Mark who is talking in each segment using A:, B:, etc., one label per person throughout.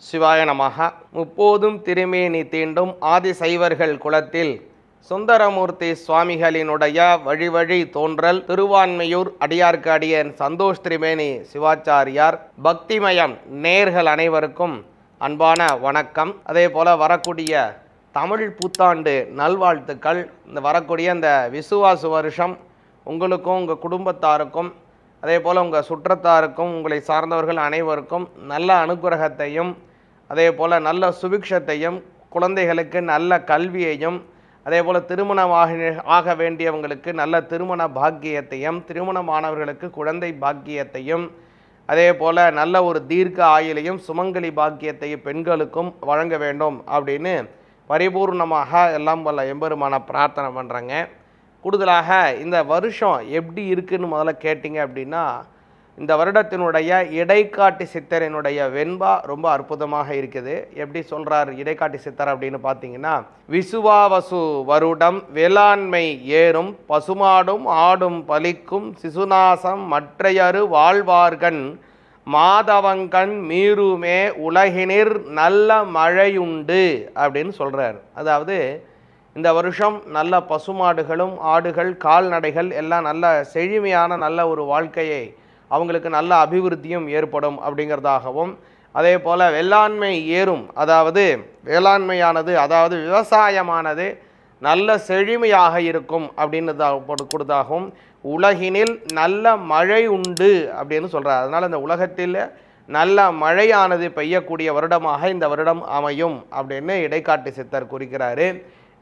A: சிவாய நமஹ. முப்போதும் திருமேனி தீண்டும் ஆதிசைவர்கள் குலத்தில் சுந்தரமூர்த்தி சுவாமிகளினுடைய வழி வழி தோன்றல் திருவான்மையூர் அடியார்க்கு அடியன் சந்தோஷ் திரிமேனி சிவாச்சாரியார். பக்திமயம் நேர்கள் அனைவருக்கும் அன்பான வணக்கம். அதே போல் வரக்கூடிய தமிழ் புத்தாண்டு நல்வாழ்த்துக்கள். இந்த வரக்கூடிய இந்த விசுவாசு வருஷம் உங்களுக்கும் உங்கள் குடும்பத்தாருக்கும் அதே போல் உங்கள் சுற்றத்தாருக்கும் உங்களை சார்ந்தவர்கள் அனைவருக்கும் நல்ல அனுகிரகத்தையும் அதே போல் நல்ல சுபிக்ஷத்தையும் குழந்தைகளுக்கு நல்ல கல்வியையும் அதே போல் ஆக வேண்டியவங்களுக்கு நல்ல திருமண பாக்கியத்தையும் திருமணமானவர்களுக்கு குழந்தை பாக்கியத்தையும் அதே போல் நல்ல ஒரு தீர்க்க ஆயுளையும் சுமங்கலி பாக்கியத்தையும் பெண்களுக்கும் வழங்க வேண்டும் அப்படின்னு பரிபூர்ணமாக எல்லாம் வல்ல எம்பெருமான பிரார்த்தனை பண்ணுறேங்க. கூடுதலாக இந்த வருஷம் எப்படி இருக்குன்னு முதல்ல கேட்டிங்க அப்படின்னா, இந்த வருடத்தினுடைய இடைக்காட்டி சித்தரினுடைய வெண்பா ரொம்ப அற்புதமாக இருக்குது. எப்படி சொல்கிறார் இடைக்காட்டி சித்தர் அப்படின்னு பார்த்தீங்கன்னா, விசுவாவசு வருடம் வேளாண்மை ஏறும் பசுமாடும் ஆடும் பலிக்கும் சிசுநாசம் மற்றையரு வாழ்வார்கண் மாதவங்கண் மீறுமே உலகினிர் நல்ல மழையுண்டு அப்படின்னு சொல்கிறார். அதாவது இந்த வருஷம் நல்ல பசுமாடுகளும் ஆடுகள் கால்நடைகள் எல்லாம் நல்ல செழுமையான நல்ல ஒரு வாழ்க்கையை அவங்களுக்கு நல்ல அபிவிருத்தியும் ஏற்படும் அப்படிங்கிறதாகவும், அதே போல் வேளாண்மை ஏறும், அதாவது வேளாண்மையானது அதாவது விவசாயமானது நல்ல செழுமையாக இருக்கும் அப்படின்னு கொடுத்தாகவும், உலகினில் நல்ல மழை உண்டு அப்படின்னு சொல்கிறார். அதனால் இந்த உலகத்தில் நல்ல மழையானது பெய்யக்கூடிய வருடமாக இந்த வருடம் அமையும் அப்படின்னு இடைக்காட்டு சித்தர் குறிக்கிறாரு.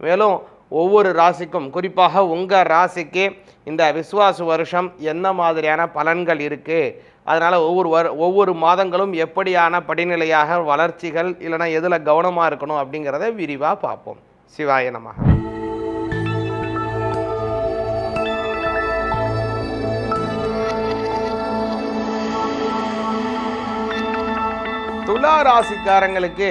A: மேலும் ஒவ்வொரு ராசிக்கும் குறிப்பாக உங்கள் ராசிக்கு இந்த விசுவாசு வருஷம் என்ன மாதிரியான பலன்கள் இருக்குது, அதனால் ஒவ்வொரு மாதங்களும் எப்படியான படிநிலையாக வளர்ச்சிகள் இல்லைனா எதில் கவனமாக இருக்கணும் அப்படிங்கிறத விரிவாக பார்ப்போம். சிவாய நமஹ. துலா ராசிக்காரங்களுக்கு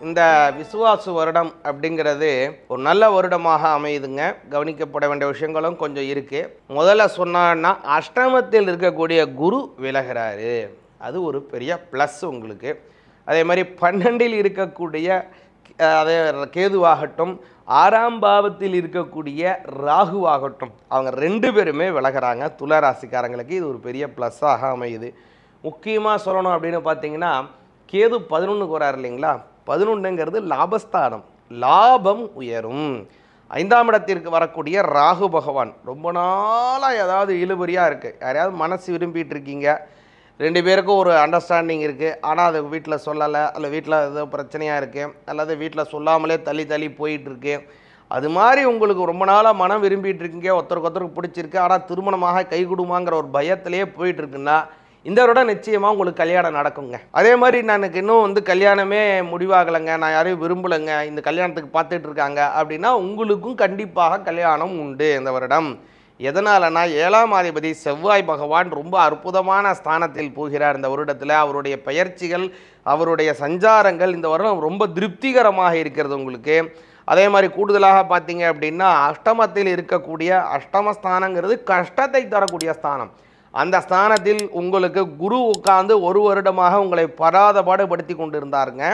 A: இந்த விசுவாசு வருடம் அப்படிங்கிறது ஒரு நல்ல வருடமாக அமையுதுங்க. கவனிக்கப்பட வேண்டிய விஷயங்களும் கொஞ்சம் இருக்குது. முதல்ல சொன்னான்னா அஷ்டமத்தில் இருக்கக்கூடிய குரு விலகிறாரு, அது ஒரு பெரிய ப்ளஸ் உங்களுக்கு. அதே மாதிரி 12இல் இருக்கக்கூடிய அதே கேதுவாகட்டும், 6ஆம் பாவத்தில் இருக்கக்கூடிய ராகுவாகட்டும், அவங்க 2 பேருமே விலகிறாங்க. துலா ராசிக்காரங்களுக்கு இது ஒரு பெரிய ப்ளஸ்ஸாக அமையுது. முக்கியமாக சொல்லணும் அப்படின்னு பார்த்தீங்கன்னா, கேது 11க்கு வராரு இல்லைங்களா, 11ங்கிறது லாபஸ்தானம், லாபம் உயரும். 5ஆம் இடத்திற்கு வரக்கூடிய ராகு பகவான் ரொம்ப நாளாக ஏதாவது இழுபறியாக இருக்குது, யாரையாவது மனசு விரும்பிகிட்டு இருக்கீங்க, 2 பேருக்கும் ஒரு அண்டர்ஸ்டாண்டிங் இருக்குது, ஆனால் அது வீட்டில் சொல்லலை, அல்ல வீட்டில் ஏதோ பிரச்சனையாக இருக்குது, அல்லது வீட்டில் சொல்லாமலே தள்ளி போயிட்டுருக்கு, அது மாதிரி உங்களுக்கு ரொம்ப நாளாக மனம் விரும்பிகிட்டு இருக்கீங்க, ஒருத்தருக்கு பிடிச்சிருக்கு, ஆனால் திருமணமாக கை கொடுமாங்கிற ஒரு பயத்திலே போயிட்டுருக்குன்னா இந்த வருடம் நிச்சயமாக உங்களுக்கு கல்யாணம் நடக்குங்க. அதே மாதிரி எனக்கு இன்னும் கல்யாணமே முடிவாகலைங்க, நான் யாரையும் விரும்பலைங்க, இந்த கல்யாணத்துக்கு பார்த்துட்டு இருக்காங்க அப்படின்னா உங்களுக்கும் கண்டிப்பாக கல்யாணம் உண்டு இந்த வருடம். எதனாலனா 7ஆம் அதிபதி செவ்வாய் பகவான் ரொம்ப அற்புதமான ஸ்தானத்தில் போகிறார் இந்த வருடத்தில். அவருடைய பயிற்சிகள் அவருடைய சஞ்சாரங்கள் இந்த வருடம் ரொம்ப திருப்திகரமாக இருக்கிறது உங்களுக்கு. அதே மாதிரி கூடுதலாக பார்த்தீங்க அப்படின்னா அஷ்டமத்தில் இருக்கக்கூடிய அஷ்டமஸ்தானங்கிறது கஷ்டத்தை தரக்கூடிய ஸ்தானம். அந்த ஸ்தானத்தில் உங்களுக்கு குரு உட்கார்ந்து ஒரு வருடமாக உங்களை படாதபாடுபடுத்தி கொண்டு இருந்தாருங்க.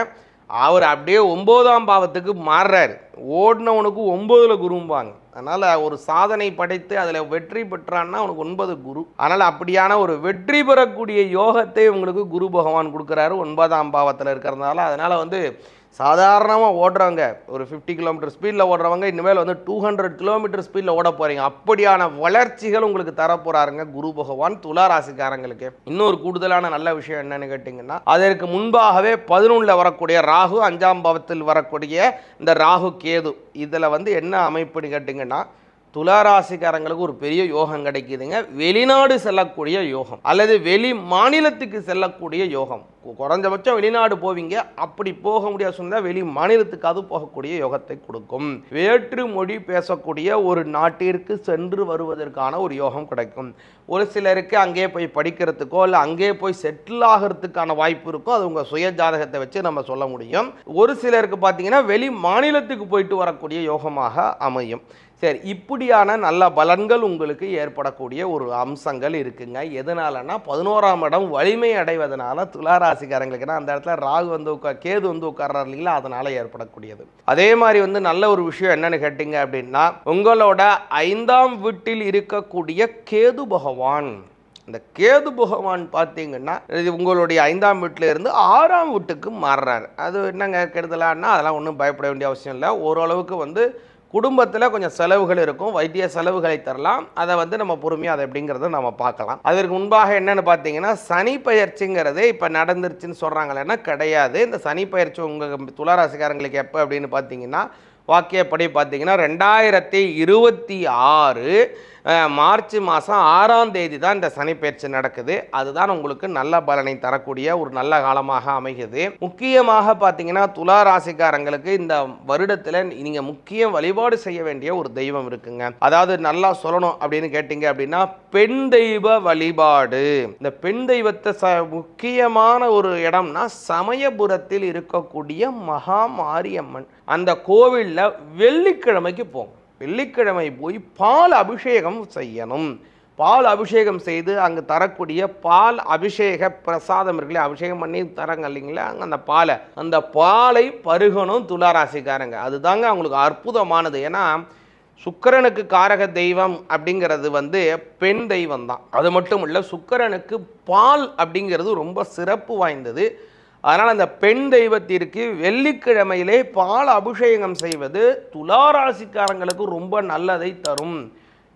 A: அவர் அப்படியே 9ஆம் பாவத்துக்கு மாறுறாரு. ஓடினவனுக்கு 9ல் குரும்பாங்க. அதனால் ஒரு சாதனை படைத்து அதில் வெற்றி பெற்றான்னா அவனுக்கு 9 குரு. அதனால் அப்படியான ஒரு வெற்றி பெறக்கூடிய யோகத்தை உங்களுக்கு குரு பகவான் கொடுக்குறாரு 9ஆம் பாவத்தில் இருக்கிறதுனால. அதனால் சாதாரணமாக ஓடுறவங்க ஒரு 50 கிலோமீட்டர் ஸ்பீடில் ஓடுறவங்க இனிமேல் 200 கிலோமீட்டர் ஸ்பீடில் ஓட போகிறீங்க. அப்படியான வளர்ச்சிகள் உங்களுக்கு தரப்போகிறாருங்க குரு பகவான் துலா ராசிக்காரங்களுக்கு. இன்னொரு கூடுதலான நல்ல விஷயம் என்னன்னு கேட்டிங்கன்னா, அதற்கு முன்பாகவே 11ல் வரக்கூடிய ராகு, 5ஆம் பாவத்தில் வரக்கூடிய இந்த ராகு கேது, இதில் என்ன அமைப்புன்னு கேட்டிங்கன்னா துலா ராசிக்காரங்களுக்கு ஒரு பெரிய யோகம் கிடைக்குதுங்க. வெளிநாடு செல்லக்கூடிய யோகம் அல்லது வெளி மாநிலத்துக்கு செல்லக்கூடிய யோகம். குறைஞ்சபட்சம் வெளிநாடு போவீங்க, அப்படி போக முடியாது சொன்னால் வெளி மாநிலத்துக்காவது போகக்கூடிய யோகத்தை கொடுக்கும். வேற்று மொழி பேசக்கூடிய ஒரு நாட்டிற்கு சென்று வருவதற்கான ஒரு யோகம் கிடைக்கும். ஒரு சிலருக்கு அங்கே போய் படிக்கிறதுக்கோ இல்லை அங்கே போய் செட்டில் ஆகிறதுக்கான வாய்ப்பு இருக்கும். அது உங்கள் சுய ஜாதகத்தை வச்சு நம்ம சொல்ல முடியும். ஒரு சிலருக்கு பார்த்தீங்கன்னா வெளி மாநிலத்துக்கு போயிட்டு வரக்கூடிய யோகமாக அமையும். சரி, இப்படியான நல்ல பலன்கள் உங்களுக்கு ஏற்படக்கூடிய ஒரு அம்சங்கள் இருக்குங்க. எதனாலன்னா 11ஆம் இடம் வலிமை அடைவதனால துளாராசிக்காரங்களுக்குன்னா அந்த இடத்துல ராகு வந்து கேது வந்து உட்கார்றாரு இல்லைங்களா, அதனால ஏற்படக்கூடியது. அதே மாதிரி வந்து நல்ல ஒரு விஷயம் என்னன்னு கேட்டீங்க அப்படின்னா, உங்களோட 5ஆம் வீட்டில் இருக்கக்கூடிய கேது பகவான், இந்த கேது பகவான் பார்த்தீங்கன்னா இது உங்களுடைய 5ஆம் வீட்டில் இருந்து 6ஆம் வீட்டுக்கு மாறுறாரு. அது என்னங்க கெடுதலான்னா அதெல்லாம் ஒன்றும் பயப்பட வேண்டிய அவசியம் இல்லை. ஓரளவுக்கு வந்து குடும்பத்தில் கொஞ்சம் செலவுகள் இருக்கும், வைத்திய செலவுகளை தரலாம். அதை வந்து நம்ம பொறுமையாக அதை எப்படிங்கிறத நம்ம பார்க்கலாம். அதற்கு முன்பாக என்னென்னு பார்த்தீங்கன்னா, சனி பயிற்சிங்கிறதே இப்போ நடந்துருச்சுன்னு சொல்கிறாங்களேன்னா கிடையாது. இந்த சனி பயிற்சி உங்கள் துளாராசிக்காரங்களுக்கு எப்போ அப்படின்னு பார்த்தீங்கன்னா, வாக்கியப்படி பார்த்தீங்கன்னா 2026 மார்ச் மாதம் 6ஆம் தேதி தான் இந்த சனிப்பெயர்ச்சி நடக்குது. அதுதான் உங்களுக்கு நல்ல பலனை தரக்கூடிய ஒரு நல்ல காலமாக அமைகிறது. முக்கியமாக பார்த்தீங்கன்னா துளாராசிக்காரங்களுக்கு இந்த வருடத்தில் நீங்கள் முக்கிய வழிபாடு செய்ய வேண்டிய ஒரு தெய்வம் இருக்குங்க. அதாவது நல்லா சொல்லணும் அப்படின்னு கேட்டீங்க அப்படின்னா, பெண் தெய்வ வழிபாடு. இந்த பெண் தெய்வத்தை முக்கியமான ஒரு இடம்னா சமயபுரத்தில் இருக்கக்கூடிய மகா மாரியம்மன் அந்த கோவிலில் வெள்ளிக்கிழமைக்கு போங்க. வெள்ளிக்கிழமை போய் பால் அபிஷேகம் செய்யணும். பால் அபிஷேகம் செய்து அங்கே தரக்கூடிய பால் அபிஷேக பிரசாதம் இருக்குல்ல, அபிஷேகம் பண்ணி தராங்க இல்லைங்களா, அந்த பாலை பருகணும் துளாராசிக்காரங்க. அதுதாங்க அவங்களுக்கு அற்புதமானது. ஏன்னா சுக்கிரனுக்கு காரக தெய்வம் அப்படிங்கிறது வந்து பெண் தெய்வம் தான். அது மட்டும் இல்லை, சுக்கிரனுக்கு பால் அப்படிங்கிறது ரொம்ப சிறப்பு வாய்ந்தது. அதனால் அந்த பெண் தெய்வத்திற்கு வெள்ளிக்கிழமையிலே பால் அபிஷேகம் செய்வது துளாராசிக்காரங்களுக்கு ரொம்ப நல்லதை தரும்.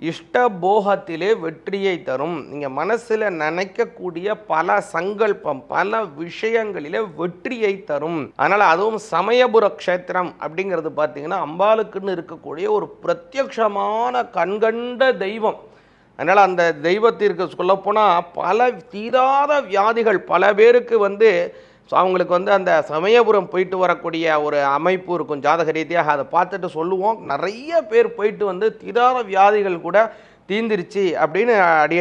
A: இஷ்ட போகத்திலே வெற்றியை தரும். நீங்கள் மனசில் நினைக்கக்கூடிய பல சங்கல்பம் பல விஷயங்களிலே வெற்றியை தரும். அதனால் அதுவும் சமயபுர க்ஷேத்திரம் அப்படிங்கிறது பார்த்தீங்கன்னா அம்பாளுக்குன்னு இருக்கக்கூடிய ஒரு பிரத்யக்ஷமான கண்கண்ட தெய்வம். அதனால் அந்த தெய்வத்திற்கு சொல்லப்போனால் பல தீராத வியாதிகள் பல பேருக்கு வந்து அவங்களுக்கு வந்து அந்த சமயபுரம் போயிட்டு வரக்கூடிய ஒரு அமைப்பு இருக்கும் ஜாதக ரீதியாக. அதை பார்த்துட்டு சொல்லுவோம், நிறைய பேர் போயிட்டு வந்து தீராத வியாதிகள் கூட தீந்துருச்சு அப்படின்னு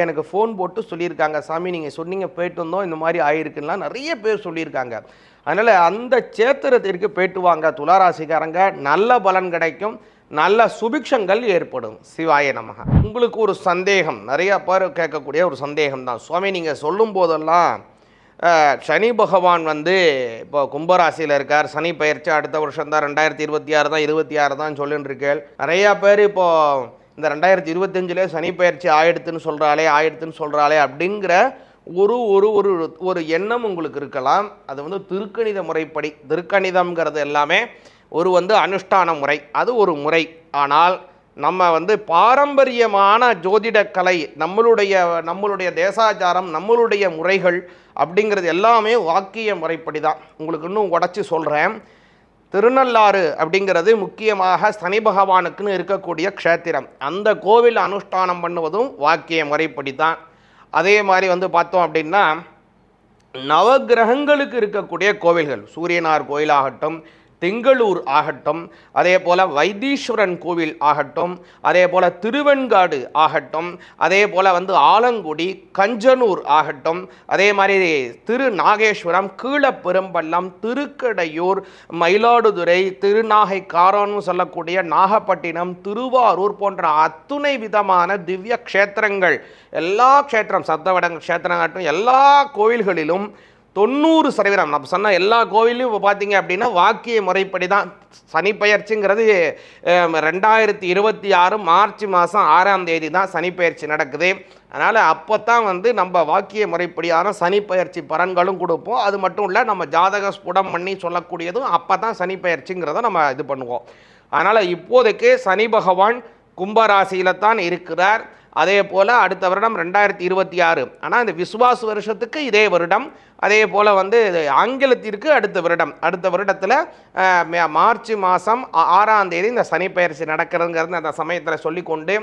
A: எனக்கு ஃபோன் போட்டு சொல்லியிருக்காங்க. சாமி நீங்கள் சொன்னீங்க போயிட்டு வந்தோம், இந்த மாதிரி ஆயிருக்குன்னா நிறைய பேர் சொல்லியிருக்காங்க. அதனால் அந்த சேத்திரத்திற்கு போயிட்டு வாங்க துளாராசிக்காரங்க, நல்ல பலன் கிடைக்கும், நல்ல சுபிக்ஷங்கள் ஏற்படும். சிவாய நமக. உங்களுக்கு ஒரு சந்தேகம், நிறைய பேர் கேட்கக்கூடிய ஒரு சந்தேகம் தான், சுவாமி நீங்கள் சொல்லும் போதெல்லாம் சனி பகவான் வந்து இப்போ கும்பராசியில் இருக்கார், சனி பயிற்சி அடுத்த வருஷம் தான் 2026 தான் சொல்லின்னு இருக்கேன். நிறையா பேர் இப்போது இந்த 2025 சனி பயிற்சி ஆயிடுத்துன்னு சொல்கிறாளே அப்படிங்கிற ஒரு ஒரு ஒரு ஒரு எண்ணம் உங்களுக்கு இருக்கலாம். அது வந்து திருக்கணித முறைப்படி, திருக்கணிதம்ங்கிறது எல்லாமே ஒரு வந்து அனுஷ்டான முறை, அது ஒரு முறை. ஆனால் நம்ம வந்து பாரம்பரியமான ஜோதிடக்கலை, நம்மளுடைய தேசாச்சாரம், நம்மளுடைய முறைகள் அப்படிங்கிறது எல்லாமே வாக்கிய முறைப்படி தான். உங்களுக்கு இன்னும் உடச்சி சொல்கிறேன். திருநள்ளாறு அப்படிங்கிறது முக்கியமாக சனி பகவானுக்குன்னு இருக்கக்கூடிய க்ஷேத்திரம். அந்த கோவில் அனுஷ்டானம் பண்ணுவதும் வாக்கிய முறைப்படி தான். அதே மாதிரி வந்து பார்த்தோம் அப்படின்னா நவகிரகங்களுக்கு இருக்கக்கூடிய கோவில்கள், சூரியனார் கோயிலாகட்டும், திங்களூர் ஆகட்டும், அதே போல் வைத்தீஸ்வரன் கோவில் ஆகட்டும், அதே போல் திருவெண்காடு ஆகட்டும், அதே போல் வந்து ஆலங்குடி, கஞ்சனூர் ஆகட்டும், அதே மாதிரி திருநாகேஸ்வரம், கீழப்பெரும்பள்ளம், திருக்கடையூர், மயிலாடுதுறை, திருநாகைக்காரன்னு சொல்லக்கூடிய நாகப்பட்டினம், திருவாரூர் போன்ற அத்துணை விதமான திவ்ய க்ஷேத்திரங்கள், எல்லா க்ஷேத்திரம் சத்தவட க்ஷேத்திரங்கட்டும் எல்லா கோவில்களிலும் 90% நம்ம சொன்ன எல்லா கோவிலையும் இப்போ பார்த்தீங்க அப்படின்னா வாக்கிய முறைப்படி தான். சனி பயிற்சிங்கிறது 2026 மார்ச் மாதம் 6ஆம் தேதி தான் சனி பயிற்சி நடக்குது. அதனால் அப்போ தான் வந்து நம்ம வாக்கிய முறைப்படியான சனி பயிற்சி பலன்களும் கொடுப்போம். அது மட்டும் இல்லை, நம்ம ஜாதக ஸ்புடம் பண்ணி சொல்லக்கூடியதும் அப்போ தான் சனி பயிற்சிங்கிறத நம்ம இது பண்ணுவோம். அதனால் இப்போதைக்கு சனி பகவான் கும்பராசியில் தான் இருக்கிறார். அதே போல் அடுத்த வருடம் 2026, ஆனால் இந்த விசுவாச வருஷத்துக்கு இதே வருடம், அதே போல் வந்து ஆங்கிலத்திற்கு அடுத்த வருடத்தில் மார்ச் மாதம் 6ஆம் தேதி இந்த சனி பயிற்சி நடக்கிறதுங்கிறது அந்த சமயத்தில் சொல்லிக்கொண்டு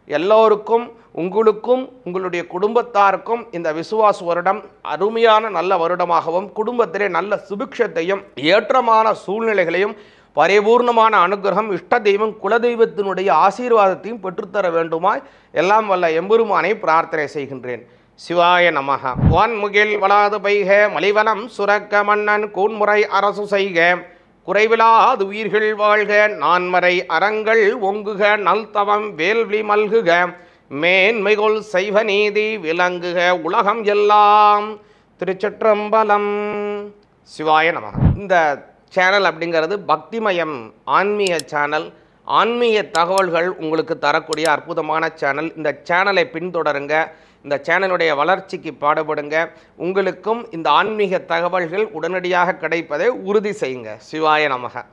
A: எல்லோருக்கும், உங்களுக்கும் உங்களுடைய குடும்பத்தாருக்கும் இந்த விசுவாச வருடம் அருமையான நல்ல வருடமாகவும் குடும்பத்திலே நல்ல சுபிக்ஷத்தையும் ஏற்றமான சூழ்நிலைகளையும் பரிபூர்ணமான அனுகிரகம், இஷ்ட தெய்வம், குலதெய்வத்தினுடைய ஆசீர்வாதத்தையும் பெற்றுத்தர வேண்டுமாய் எல்லாம் வல்ல எம்பெருமானை பிரார்த்தனை செய்கின்றேன். சிவாய நமக. வான்முகில் வளாது பைக மலிவலம் சுரக்க மன்னன் கூன்முறை அரசு செய்க குறைவிலாது உயிர்கள் வாழ்க, நான்மறை அறங்கள் ஒங்குக, நல்தவம் வேள்வி மல்குக, மேன்மைகொள் செய்வ நீதி விளங்குக உலகம் எல்லாம். திருச்சிற்றம்பலம். சிவாய நமக. இந்த சேனல் அப்படிங்கிறது பக்திமயம் ஆன்மீக சேனல். ஆன்மீக தகவல்கள் உங்களுக்கு தரக்கூடிய அற்புதமான சேனல். இந்த சேனலை பின்தொடருங்க. இந்த சேனலுடைய வளர்ச்சிக்கு பாடுபடுங்க. உங்களுக்கும் இந்த ஆன்மீக தகவல்கள் உடனடியாக கிடைப்பதை உறுதி செய்யுங்க. சிவாய நமக.